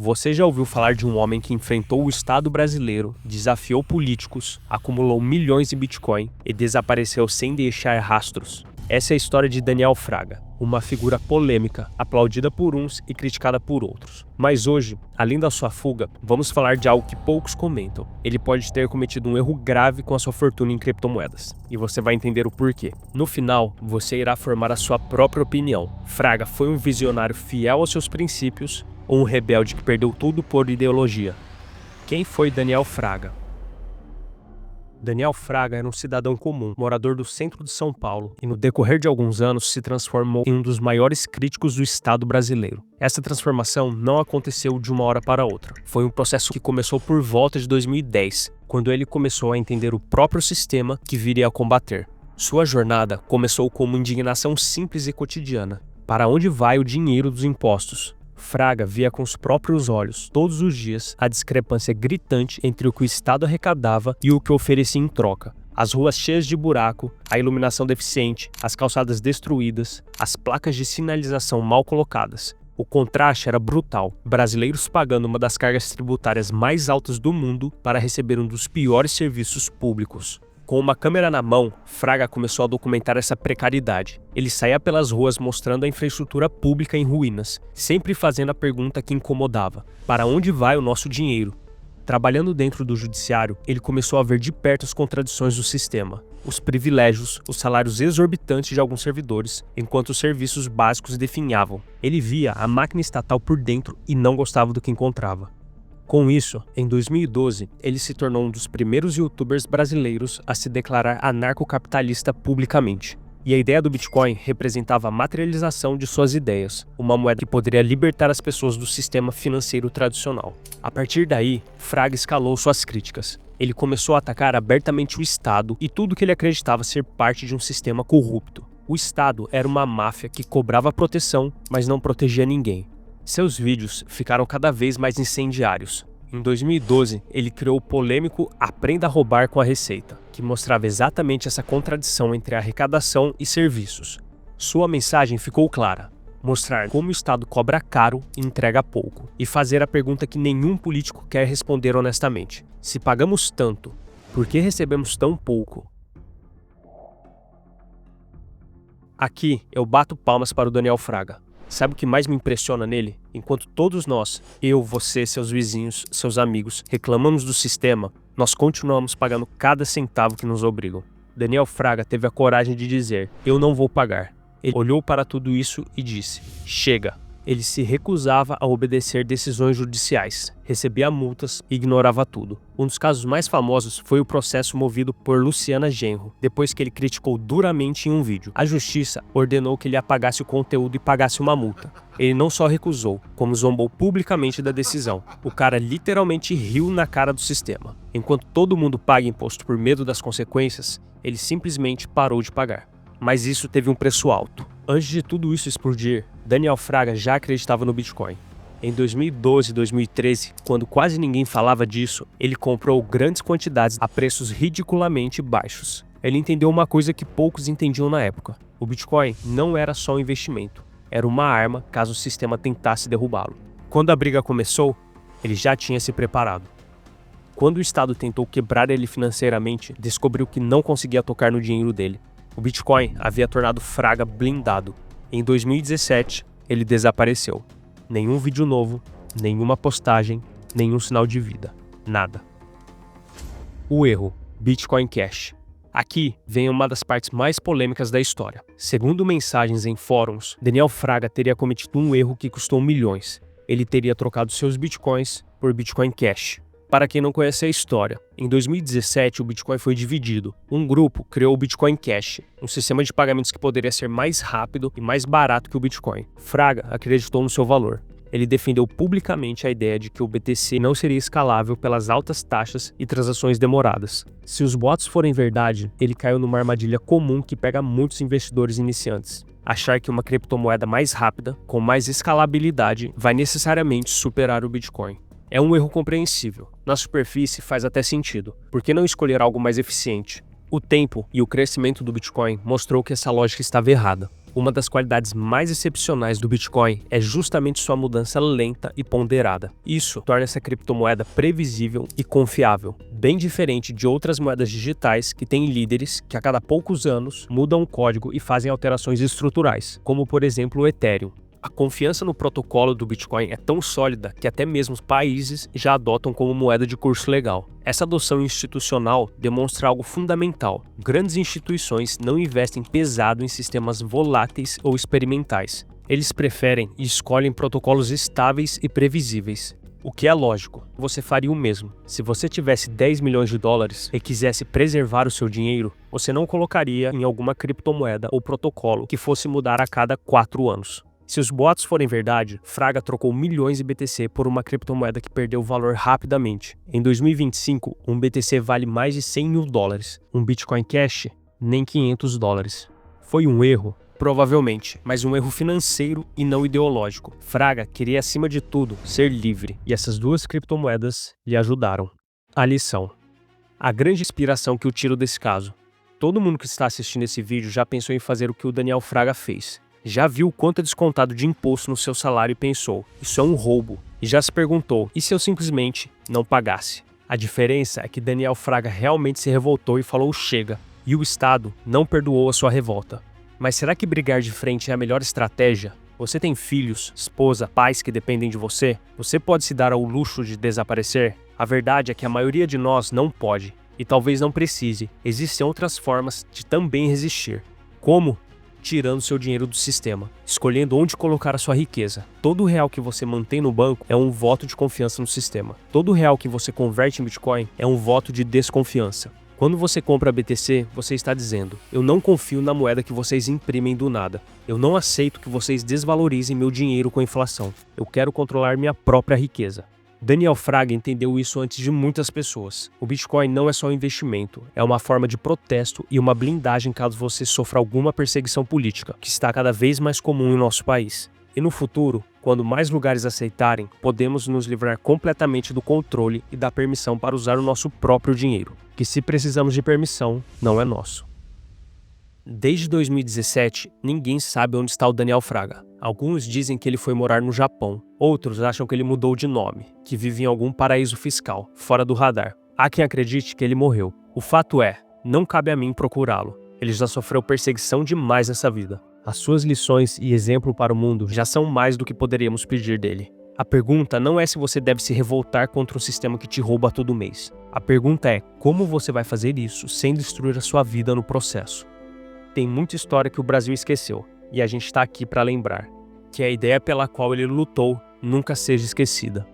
Você já ouviu falar de um homem que enfrentou o Estado brasileiro, desafiou políticos, acumulou milhões em Bitcoin e desapareceu sem deixar rastros? Essa é a história de Daniel Fraga, uma figura polêmica, aplaudida por uns e criticada por outros. Mas hoje, além da sua fuga, vamos falar de algo que poucos comentam. Ele pode ter cometido um erro grave com a sua fortuna em criptomoedas, e você vai entender o porquê. No final, você irá formar a sua própria opinião. Fraga foi um visionário fiel aos seus princípios ou um rebelde que perdeu tudo por ideologia? Quem foi Daniel Fraga? Daniel Fraga era um cidadão comum, morador do centro de São Paulo, e no decorrer de alguns anos se transformou em um dos maiores críticos do Estado brasileiro. Essa transformação não aconteceu de uma hora para outra. Foi um processo que começou por volta de 2010, quando ele começou a entender o próprio sistema que viria a combater. Sua jornada começou com uma indignação simples e cotidiana. Para onde vai o dinheiro dos impostos? Fraga via com os próprios olhos, todos os dias, a discrepância gritante entre o que o Estado arrecadava e o que oferecia em troca. As ruas cheias de buraco, a iluminação deficiente, as calçadas destruídas, as placas de sinalização mal colocadas. O contraste era brutal, brasileiros pagando uma das cargas tributárias mais altas do mundo para receber um dos piores serviços públicos. Com uma câmera na mão, Fraga começou a documentar essa precariedade. Ele saía pelas ruas mostrando a infraestrutura pública em ruínas, sempre fazendo a pergunta que incomodava: para onde vai o nosso dinheiro? Trabalhando dentro do judiciário, ele começou a ver de perto as contradições do sistema, os privilégios, os salários exorbitantes de alguns servidores, enquanto os serviços básicos definhavam. Ele via a máquina estatal por dentro e não gostava do que encontrava. Com isso, em 2012, ele se tornou um dos primeiros youtubers brasileiros a se declarar anarcocapitalista publicamente. E a ideia do Bitcoin representava a materialização de suas ideias, uma moeda que poderia libertar as pessoas do sistema financeiro tradicional. A partir daí, Fraga escalou suas críticas. Ele começou a atacar abertamente o Estado e tudo que ele acreditava ser parte de um sistema corrupto. O Estado era uma máfia que cobrava proteção, mas não protegia ninguém. Seus vídeos ficaram cada vez mais incendiários. Em 2012, ele criou o polêmico Aprenda a Roubar com a Receita, que mostrava exatamente essa contradição entre arrecadação e serviços. Sua mensagem ficou clara: mostrar como o Estado cobra caro e entrega pouco, e fazer a pergunta que nenhum político quer responder honestamente: se pagamos tanto, por que recebemos tão pouco? Aqui eu bato palmas para o Daniel Fraga. Sabe o que mais me impressiona nele? Enquanto todos nós, eu, você, seus vizinhos, seus amigos, reclamamos do sistema, nós continuamos pagando cada centavo que nos obrigam. Daniel Fraga teve a coragem de dizer: eu não vou pagar. Ele olhou para tudo isso e disse: chega. Ele se recusava a obedecer decisões judiciais, recebia multas e ignorava tudo. Um dos casos mais famosos foi o processo movido por Luciana Genro, depois que ele criticou duramente em um vídeo. A justiça ordenou que ele apagasse o conteúdo e pagasse uma multa. Ele não só recusou, como zombou publicamente da decisão. O cara literalmente riu na cara do sistema. Enquanto todo mundo paga imposto por medo das consequências, ele simplesmente parou de pagar. Mas isso teve um preço alto. Antes de tudo isso explodir, Daniel Fraga já acreditava no Bitcoin. Em 2012 e 2013, quando quase ninguém falava disso, ele comprou grandes quantidades a preços ridiculamente baixos. Ele entendeu uma coisa que poucos entendiam na época: o Bitcoin não era só um investimento, era uma arma caso o sistema tentasse derrubá-lo. Quando a briga começou, ele já tinha se preparado. Quando o Estado tentou quebrar ele financeiramente, descobriu que não conseguia tocar no dinheiro dele. O Bitcoin havia tornado Fraga blindado. Em 2017, ele desapareceu. Nenhum vídeo novo, nenhuma postagem, nenhum sinal de vida. Nada. O erro: Bitcoin Cash. Aqui vem uma das partes mais polêmicas da história. Segundo mensagens em fóruns, Daniel Fraga teria cometido um erro que custou milhões. Ele teria trocado seus Bitcoins por Bitcoin Cash. Para quem não conhece a história, em 2017 o Bitcoin foi dividido. Um grupo criou o Bitcoin Cash, um sistema de pagamentos que poderia ser mais rápido e mais barato que o Bitcoin. Fraga acreditou no seu valor. Ele defendeu publicamente a ideia de que o BTC não seria escalável pelas altas taxas e transações demoradas. Se os boatos forem verdade, ele caiu numa armadilha comum que pega muitos investidores iniciantes: achar que uma criptomoeda mais rápida, com mais escalabilidade, vai necessariamente superar o Bitcoin. É um erro compreensível. Na superfície faz até sentido. Por que não escolher algo mais eficiente? O tempo e o crescimento do Bitcoin mostrou que essa lógica estava errada. Uma das qualidades mais excepcionais do Bitcoin é justamente sua mudança lenta e ponderada. Isso torna essa criptomoeda previsível e confiável, bem diferente de outras moedas digitais que têm líderes que a cada poucos anos mudam o código e fazem alterações estruturais, como por exemplo o Ethereum. A confiança no protocolo do Bitcoin é tão sólida que até mesmo os países já adotam como moeda de curso legal. Essa adoção institucional demonstra algo fundamental. Grandes instituições não investem pesado em sistemas voláteis ou experimentais. Eles preferem e escolhem protocolos estáveis e previsíveis. O que é lógico, você faria o mesmo. Se você tivesse 10 milhões de dólares e quisesse preservar o seu dinheiro, você não colocaria em alguma criptomoeda ou protocolo que fosse mudar a cada 4 anos. Se os boatos forem verdade, Fraga trocou milhões de BTC por uma criptomoeda que perdeu valor rapidamente. Em 2025, um BTC vale mais de 100 mil dólares. Um Bitcoin Cash, nem 500 dólares. Foi um erro? Provavelmente, mas um erro financeiro e não ideológico. Fraga queria, acima de tudo, ser livre, e essas duas criptomoedas lhe ajudaram. A lição. A grande inspiração que eu tiro desse caso. Todo mundo que está assistindo esse vídeo já pensou em fazer o que o Daniel Fraga fez. Já viu o quanto é descontado de imposto no seu salário e pensou, isso é um roubo. E já se perguntou, e se eu simplesmente não pagasse? A diferença é que Daniel Fraga realmente se revoltou e falou chega, e o Estado não perdoou a sua revolta. Mas será que brigar de frente é a melhor estratégia? Você tem filhos, esposa, pais que dependem de você? Você pode se dar ao luxo de desaparecer? A verdade é que a maioria de nós não pode, e talvez não precise. Existem outras formas de também resistir. Como? Tirando seu dinheiro do sistema, escolhendo onde colocar a sua riqueza. Todo real que você mantém no banco é um voto de confiança no sistema. Todo real que você converte em Bitcoin é um voto de desconfiança. Quando você compra BTC, você está dizendo, eu não confio na moeda que vocês imprimem do nada. Eu não aceito que vocês desvalorizem meu dinheiro com a inflação. Eu quero controlar minha própria riqueza. Daniel Fraga entendeu isso antes de muitas pessoas. O Bitcoin não é só um investimento, é uma forma de protesto e uma blindagem caso você sofra alguma perseguição política, que está cada vez mais comum em nosso país. E no futuro, quando mais lugares aceitarem, podemos nos livrar completamente do controle e da permissão para usar o nosso próprio dinheiro, que se precisamos de permissão, não é nosso. Desde 2017, ninguém sabe onde está o Daniel Fraga. Alguns dizem que ele foi morar no Japão, outros acham que ele mudou de nome, que vive em algum paraíso fiscal, fora do radar. Há quem acredite que ele morreu. O fato é, não cabe a mim procurá-lo. Ele já sofreu perseguição demais nessa vida. As suas lições e exemplo para o mundo já são mais do que poderíamos pedir dele. A pergunta não é se você deve se revoltar contra um sistema que te rouba todo mês. A pergunta é como você vai fazer isso sem destruir a sua vida no processo. Tem muita história que o Brasil esqueceu, e a gente está aqui para lembrar que a ideia pela qual ele lutou nunca seja esquecida.